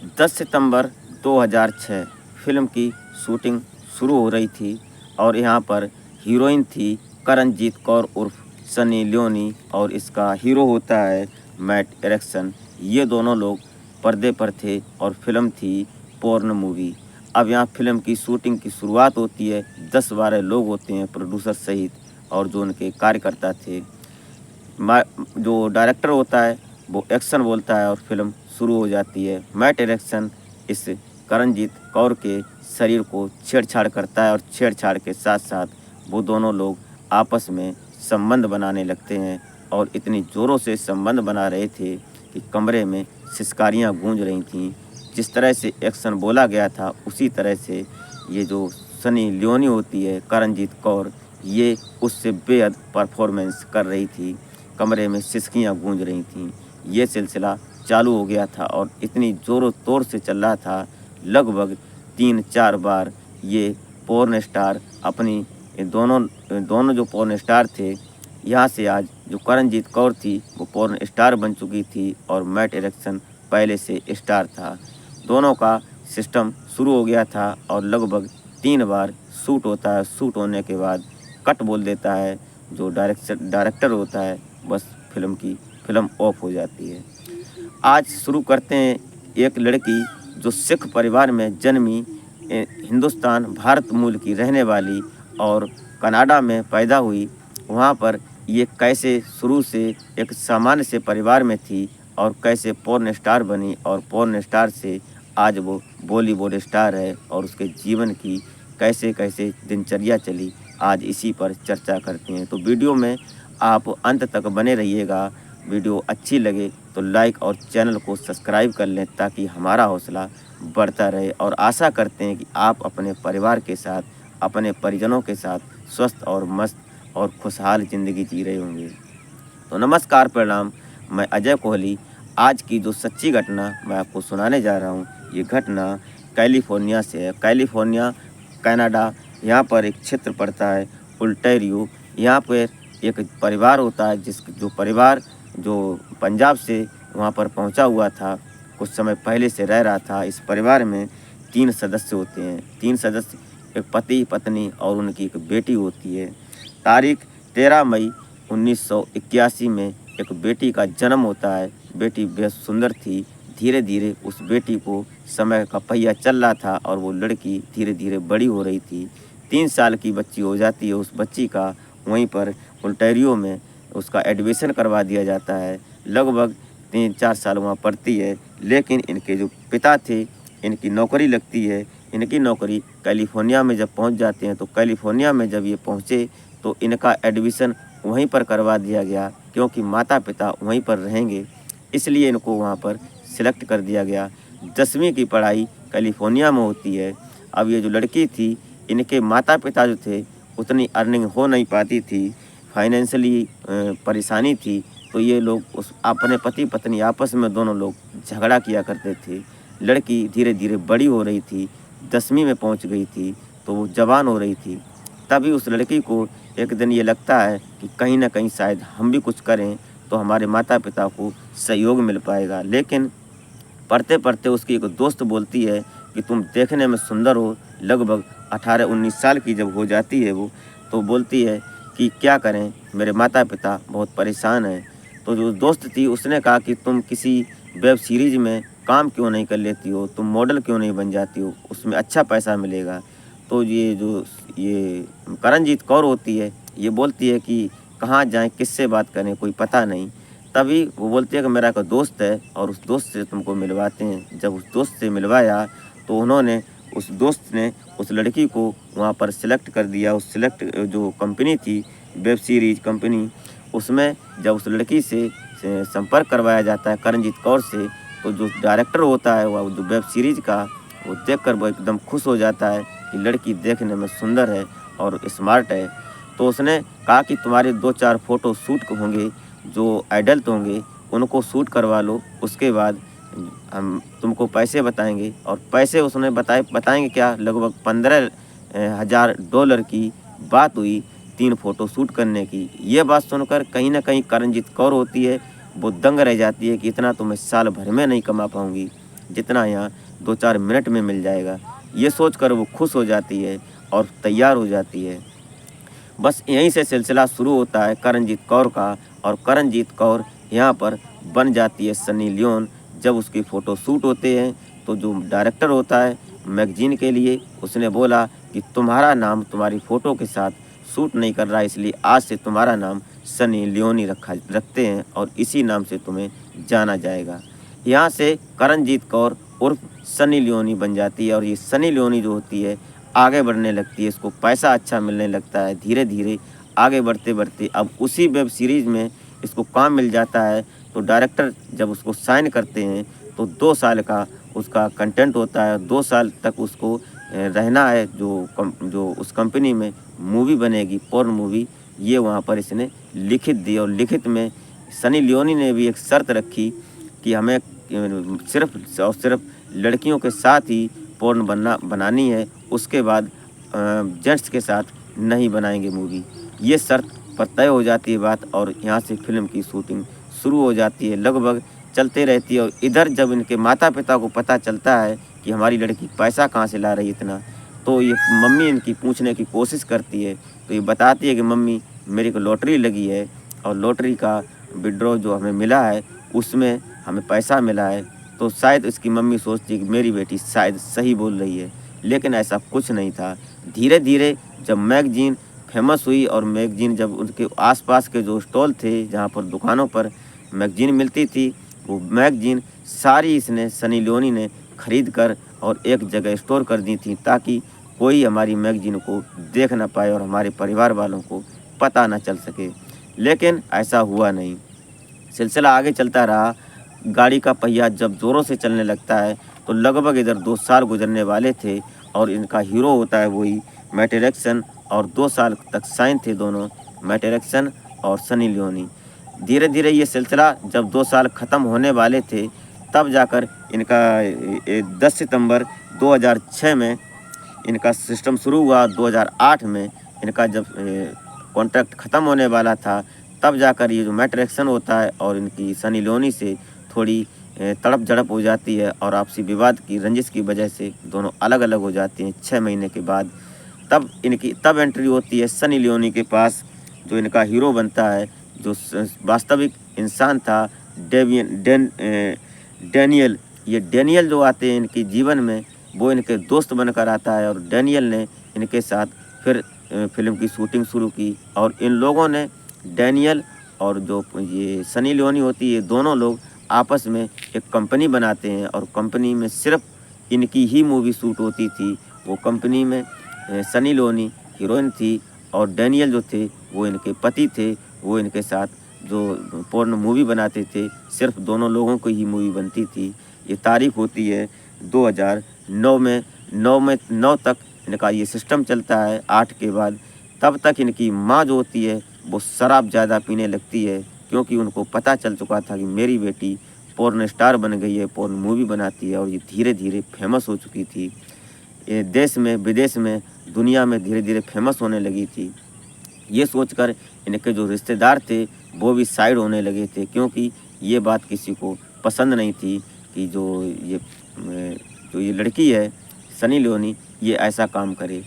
10 सितंबर 2006 film की shooting शुरू हो रही थी और यहाँ पर हीरोइन थी करणजीत कौर उर्फ सनी लियोनी और इसका हीरो होता है मैट एरिक्सन। ये दोनों लोग पर्दे पर थे और फिल्म थी पोर्न मूवी। अब यहाँ फिल्म की शूटिंग की शुरुआत होती है। 10-12 लोग होते हैं प्रोड्यूसर सहित और जो उनके कार्यकर्ता थे। जो डायरेक्टर होता है वो एक्शन बोलता है और फिल्म शुरू हो जाती है। मैट एरिक्सन इस करणजीत कौर के शरीर को छेड़छाड़ करता है और छेड़छाड़ के साथ साथ वो दोनों लोग आपस में संबंध बनाने लगते हैं और इतनी ज़ोरों से संबंध बना रहे थे कि कमरे में सिसकारियाँ गूंज रही थीं। जिस तरह से एक्शन बोला गया था उसी तरह से ये जो सनी लियोनी होती है करणजीत कौर, ये उससे बेहद परफॉर्मेंस कर रही थी। कमरे में सिसकियाँ गूंज रही थीं। ये सिलसिला चालू हो गया था और इतनी ज़ोरों तोर से चल रहा था, लगभग 3-4 बार ये पोर्न स्टार अपनी दोनों जो पोर्न स्टार थे, यहाँ से आज जो करणजीत कौर थी वो पोर्न स्टार बन चुकी थी और मैट एरिक्सन पहले से स्टार था। दोनों का सिस्टम शुरू हो गया था और लगभग 3 बार शूट होता है। शूट होने के बाद कट बोल देता है जो डायरेक्टर होता है, बस फिल्म ऑफ हो जाती है। आज शुरू करते हैं। एक लड़की जो सिख परिवार में जन्मी, हिंदुस्तान भारत मूल की रहने वाली और कनाडा में पैदा हुई, वहाँ पर ये कैसे शुरू से एक सामान्य से परिवार में थी और कैसे पोर्न स्टार बनी और पोर्न स्टार से आज वो बॉलीवुड स्टार है और उसके जीवन की कैसे कैसे दिनचर्या चली, आज इसी पर चर्चा करते हैं। तो वीडियो में आप अंत तक बने रहिएगा। वीडियो अच्छी लगे तो लाइक और चैनल को सब्सक्राइब कर लें ताकि हमारा हौसला बढ़ता रहे और आशा करते हैं कि आप अपने परिवार के साथ, अपने परिजनों के साथ स्वस्थ और मस्त और खुशहाल ज़िंदगी जी रहे होंगे। तो नमस्कार, प्रणाम। मैं अजय कोहली। आज की जो सच्ची घटना मैं आपको सुनाने जा रहा हूँ, ये घटना कैलिफोर्निया से है। कैलिफोर्निया, कनाडा, यहाँ पर एक क्षेत्र पड़ता है ओंटारियो। यहाँ पर एक परिवार होता है जो परिवार जो पंजाब से वहाँ पर पहुँचा हुआ था, कुछ समय पहले से रह रहा था। इस परिवार में 3 सदस्य होते हैं। 3 सदस्य, एक पति पत्नी और उनकी एक बेटी होती है। तारीख 13 मई 1981 में एक बेटी का जन्म होता है। बेटी बेहद सुंदर थी। धीरे धीरे उस बेटी को समय का पहिया चल रहा था और वो लड़की धीरे धीरे बड़ी हो रही थी। 3 साल की बच्ची हो जाती है। उस बच्ची का वहीं पर ओंटारियो में उसका एडमिशन करवा दिया जाता है। लगभग 3-4 साल वहाँ पढ़ती है, लेकिन इनके जो पिता थे, इनकी नौकरी लगती है। इनकी नौकरी कैलिफोर्निया में जब पहुँच जाते हैं तो कैलिफोर्निया में जब ये पहुँचे तो इनका एडमिशन वहीं पर करवा दिया गया, क्योंकि माता पिता वहीं पर रहेंगे, इसलिए इनको वहाँ पर सिलेक्ट कर दिया गया। 10वीं की पढ़ाई कैलिफोर्निया में होती है। अब ये जो लड़की थी, इनके माता पिता जो थे उतनी अर्निंग हो नहीं पाती थी, फाइनेंशियली परेशानी थी, तो ये लोग उस अपने पति पत्नी आपस में दोनों लोग झगड़ा किया करते थे। लड़की धीरे धीरे बड़ी हो रही थी, 10वीं में पहुंच गई थी, तो वो जवान हो रही थी। तभी उस लड़की को एक दिन ये लगता है कि कहीं ना कहीं शायद हम भी कुछ करें तो हमारे माता पिता को सहयोग मिल पाएगा। लेकिन पढ़ते पढ़ते उसकी एक दोस्त बोलती है कि तुम देखने में सुंदर हो। लगभग 18-19 साल की जब हो जाती है वो, तो बोलती है कि क्या करें, मेरे माता पिता बहुत परेशान हैं। तो जो दोस्त थी उसने कहा कि तुम किसी वेब सीरीज़ में काम क्यों नहीं कर लेती हो, तुम मॉडल क्यों नहीं बन जाती हो, उसमें अच्छा पैसा मिलेगा। तो ये करणजीत कौर होती है, ये बोलती है कि कहाँ जाएं, किससे बात करें, कोई पता नहीं। तभी वो बोलती है कि मेरा एक दोस्त है और उस दोस्त से तुमको मिलवाते हैं। जब उस दोस्त से मिलवाया तो उस दोस्त ने उस लड़की को वहाँ पर सिलेक्ट कर दिया। जो कंपनी थी, वेब सीरीज कंपनी, उसमें जब उस लड़की से संपर्क करवाया जाता है करणजीत कौर से, तो जो डायरेक्टर होता है वो जो वेब सीरीज का, वो देखकर वो एकदम खुश हो जाता है कि लड़की देखने में सुंदर है और स्मार्ट है। तो उसने कहा कि तुम्हारे 2-4 फ़ोटो शूट होंगे, जो आइडल तो होंगे उनको शूट करवा लो, उसके बाद हम तुमको पैसे बताएंगे। और पैसे उसने बताएंगे क्या, लगभग $15,000 की बात हुई 3 फ़ोटो शूट करने की। ये बात सुनकर कहीं ना कहीं करणजीत कौर होती है वो दंग रह जाती है कि इतना तो मैं साल भर में नहीं कमा पाऊँगी। जितना यहाँ 2-4 मिनट में मिल जाएगा। ये सोचकर वो खुश हो जाती है और तैयार हो जाती है। बस यहीं से सिलसिला शुरू होता है करणजीत कौर का, और करणजीत कौर यहाँ पर बन जाती है सनी लियोन। जब उसकी फ़ोटो शूट होते हैं तो जो डायरेक्टर होता है मैगजीन के लिए, उसने बोला कि तुम्हारा नाम तुम्हारी फ़ोटो के साथ सूट नहीं कर रहा है, इसलिए आज से तुम्हारा नाम सनी लियोनी रखते हैं और इसी नाम से तुम्हें जाना जाएगा। यहाँ से करणजीत कौर उर्फ सनी लियोनी बन जाती है, और ये सनी लियोनी जो होती है आगे बढ़ने लगती है, इसको पैसा अच्छा मिलने लगता है। धीरे धीरे आगे बढ़ते बढ़ते अब उसी वेब सीरीज़ में इसको काम मिल जाता है। तो डायरेक्टर जब उसको साइन करते हैं तो 2 साल का उसका कंटेंट होता है, 2 साल तक उसको रहना है। जो उस कंपनी में मूवी बनेगी, पोर्न मूवी, ये वहाँ पर इसने लिखित दी। और लिखित में सनी लियोनी ने भी एक शर्त रखी कि हमें सिर्फ और सिर्फ लड़कियों के साथ ही पोर्न बनानी है, उसके बाद जेंट्स के साथ नहीं बनाएंगे मूवी। ये शर्त पर तय हो जाती है बात, और यहाँ से फिल्म की शूटिंग शुरू हो जाती है, लगभग चलते रहती है। और इधर जब इनके माता पिता को पता चलता है कि हमारी लड़की पैसा कहाँ से ला रही है इतना, तो ये मम्मी इनकी पूछने की कोशिश करती है। तो ये बताती है कि मम्मी मेरी को लॉटरी लगी है, और लॉटरी का विड्रॉ जो हमें मिला है उसमें हमें पैसा मिला है। तो शायद इसकी मम्मी सोचती है कि मेरी बेटी शायद सही बोल रही है, लेकिन ऐसा कुछ नहीं था। धीरे धीरे जब मैगजीन फेमस हुई, और मैगजीन जब उनके आसपास के जो स्टॉल थे जहाँ पर दुकानों पर मैगजीन मिलती थी, वो मैगजीन सारी इसने सनी लियोनी ने खरीद कर और एक जगह स्टोर कर दी थी, ताकि कोई हमारी मैगजीन को देख ना पाए और हमारे परिवार वालों को पता ना चल सके। लेकिन ऐसा हुआ नहीं, सिलसिला आगे चलता रहा। गाड़ी का पहिया जब ज़ोरों से चलने लगता है तो लगभग इधर 2 साल गुजरने वाले थे, और इनका हीरो होता है वही मैट एरिक्सन, और 2 साल तक साइन थे दोनों, मैट एरिक्सन और सनी लियोनी। धीरे धीरे ये सिलसिला जब 2 साल ख़त्म होने वाले थे, तब जाकर इनका 10 सितंबर 2006 में इनका सिस्टम शुरू हुआ। 2008 में इनका जब कॉन्ट्रैक्ट ख़त्म होने वाला था, तब जाकर ये जो मैट एरिक्सन होता है और इनकी सनी लियोनी से थोड़ी तड़प झड़प हो जाती है, और आपसी विवाद की रंजिश की वजह से दोनों अलग अलग हो जाते हैं 6 महीने के बाद। तब एंट्री होती है सनी लियोनी के पास, जो इनका हीरो बनता है, जो वास्तविक इंसान था, डैनियल। ये डैनियल जो आते हैं इनके जीवन में, वो इनके दोस्त बनकर आता है, और डैनियल ने इनके साथ फिर फिल्म की शूटिंग शुरू की। और इन लोगों ने, डैनियल और जो ये सनी लियोनी होती है, ये दोनों लोग आपस में एक कंपनी बनाते हैं, और कंपनी में सिर्फ इनकी ही मूवी शूट होती थी। वो कंपनी में सनी लियोनी हीरोइन थी, और डैनियल जो थे वो इनके पति थे। वो इनके साथ जो पोर्न मूवी बनाते थे, सिर्फ दोनों लोगों को ही मूवी बनती थी। ये तारीख होती है 2009 में। 9 तक इनका ये सिस्टम चलता है। 8 के बाद तब तक इनकी माँ जो होती है वो शराब ज़्यादा पीने लगती है, क्योंकि उनको पता चल चुका था कि मेरी बेटी पोर्न स्टार बन गई है, पोर्न मूवी बनाती है, और ये धीरे धीरे फेमस हो चुकी थी। ये देश में, विदेश में, दुनिया में धीरे धीरे फेमस होने लगी थी। ये सोचकर इनके जो रिश्तेदार थे वो भी साइड होने लगे थे, क्योंकि ये बात किसी को पसंद नहीं थी कि जो ये लड़की है सनी लियोनी, ये ऐसा काम करे।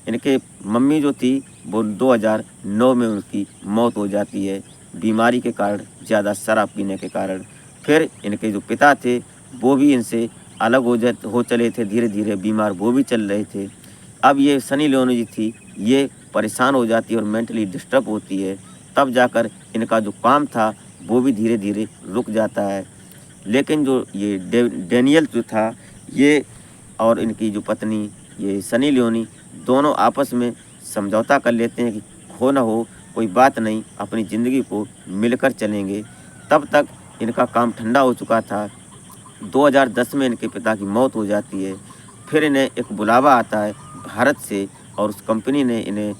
इनके मम्मी जो थी वो 2009 में उनकी मौत हो जाती है, बीमारी के कारण, ज़्यादा शराब पीने के कारण। फिर इनके जो पिता थे वो भी इनसे अलग हो चले थे, धीरे धीरे बीमार वो भी चल रहे थे। अब ये सनी लियोनी जी थी, ये परेशान हो जाती है और मेंटली डिस्टर्ब होती है। तब जाकर इनका जो काम था वो भी धीरे धीरे रुक जाता है। लेकिन जो ये डैनियल जो था, ये और इनकी जो पत्नी ये सनी लियोनी, दोनों आपस में समझौता कर लेते हैं कि हो ना हो कोई बात नहीं, अपनी ज़िंदगी को मिलकर चलेंगे। तब तक इनका काम ठंडा हो चुका था। 2010 में इनके पिता की मौत हो जाती है। फिर इन्हें एक बुलावा आता है भारत से, और उस कंपनी ने इन्हें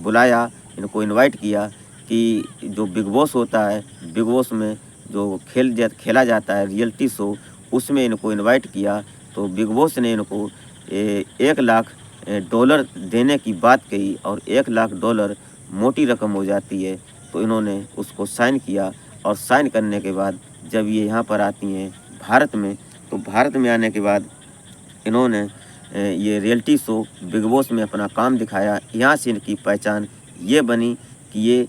बुलाया, इनको इनवाइट किया कि जो बिग बॉस होता है, बिग बॉस में जो खेला जाता है रियलिटी शो, उसमें इनको इनवाइट किया। तो बिग बॉस ने इनको $1 लाख देने की बात कही, और $1 लाख मोटी रकम हो जाती है। तो इन्होंने उसको साइन किया, और साइन करने के बाद जब ये यहाँ पर आती हैं भारत में, तो भारत में आने के बाद इन्होंने ये रियलिटी शो बिग बॉस में अपना काम दिखाया। यहाँ से इनकी पहचान ये बनी कि ये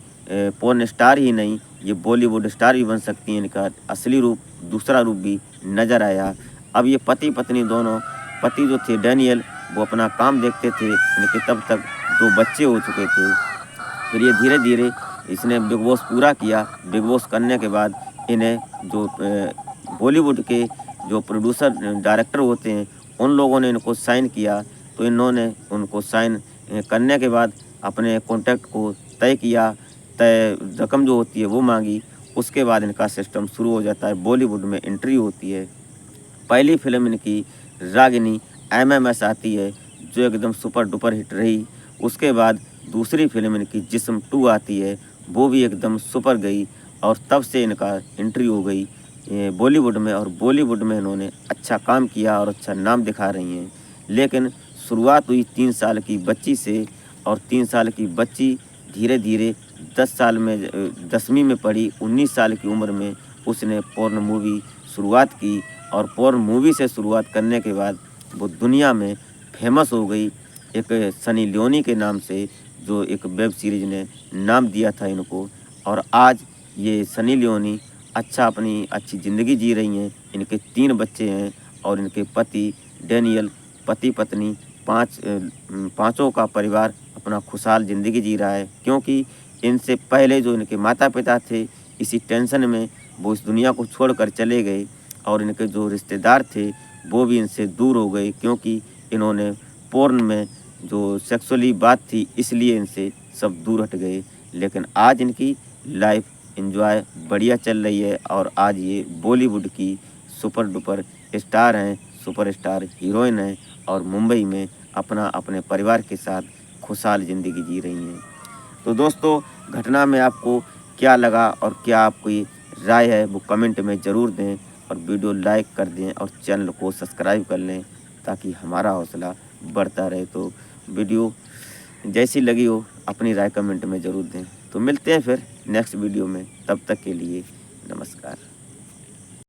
पोर्न स्टार ही नहीं, ये बॉलीवुड स्टार भी बन सकती हैं। इनका असली रूप, दूसरा रूप भी नज़र आया। अब ये पति पत्नी दोनों, पति जो थे डैनियल, वो अपना काम देखते थे, इनके तब तक 2 बच्चे हो चुके थे। फिर ये धीरे धीरे इसने बिग बॉस पूरा किया। बिग बॉस करने के बाद इन्हें जो बॉलीवुड के जो प्रोड्यूसर डायरेक्टर होते हैं, उन लोगों ने इनको साइन किया। तो इन्होंने उनको साइन करने के बाद अपने कॉन्ट्रैक्ट को तय किया, तय रकम जो होती है वो मांगी। उसके बाद इनका सिस्टम शुरू हो जाता है, बॉलीवुड में एंट्री होती है। पहली फिल्म इनकी रागिनी MMS आती है, जो एकदम सुपर डुपर हिट रही। उसके बाद दूसरी फिल्म इनकी जिस्म 2 आती है, वो भी एकदम सुपर गई और तब से इनका एंट्री हो गई बॉलीवुड में। और बॉलीवुड में इन्होंने अच्छा काम किया और अच्छा नाम दिखा रही हैं। लेकिन शुरुआत हुई 3 साल की बच्ची से, और 3 साल की बच्ची धीरे धीरे 10 साल में 10वीं में पढ़ी, 19 साल की उम्र में उसने पोर्न मूवी शुरुआत की। और पोर्न मूवी से शुरुआत करने के बाद वो दुनिया में फेमस हो गई, एक सनी लियोनी के नाम से, जो एक वेब सीरीज़ ने नाम दिया था इनको। और आज ये सनी लियोनी अपनी अच्छी ज़िंदगी जी रही हैं। इनके 3 बच्चे हैं और इनके पति डैनियल, पति पत्नी, पाँचों का परिवार अपना खुशहाल ज़िंदगी जी रहा है। क्योंकि इनसे पहले जो इनके माता पिता थे, इसी टेंशन में वो इस दुनिया को छोड़कर चले गए। और इनके जो रिश्तेदार थे वो भी इनसे दूर हो गए, क्योंकि इन्होंने पोर्न में जो सेक्सुअली बात थी, इसलिए इनसे सब दूर हट गए। लेकिन आज इनकी लाइफ एंजॉय बढ़िया चल रही है और आज ये बॉलीवुड की सुपर डुपर स्टार हैं, सुपरस्टार हीरोइन हैं और मुंबई में अपने परिवार के साथ खुशहाल ज़िंदगी जी रही हैं। तो दोस्तों, घटना में आपको क्या लगा और क्या आपकी राय है, वो कमेंट में ज़रूर दें। और वीडियो लाइक कर दें और चैनल को सब्सक्राइब कर लें, ताकि हमारा हौसला बढ़ता रहे। तो वीडियो जैसी लगी हो अपनी राय कमेंट में ज़रूर दें। तो मिलते हैं फिर नेक्स्ट वीडियो में, तब तक के लिए नमस्कार।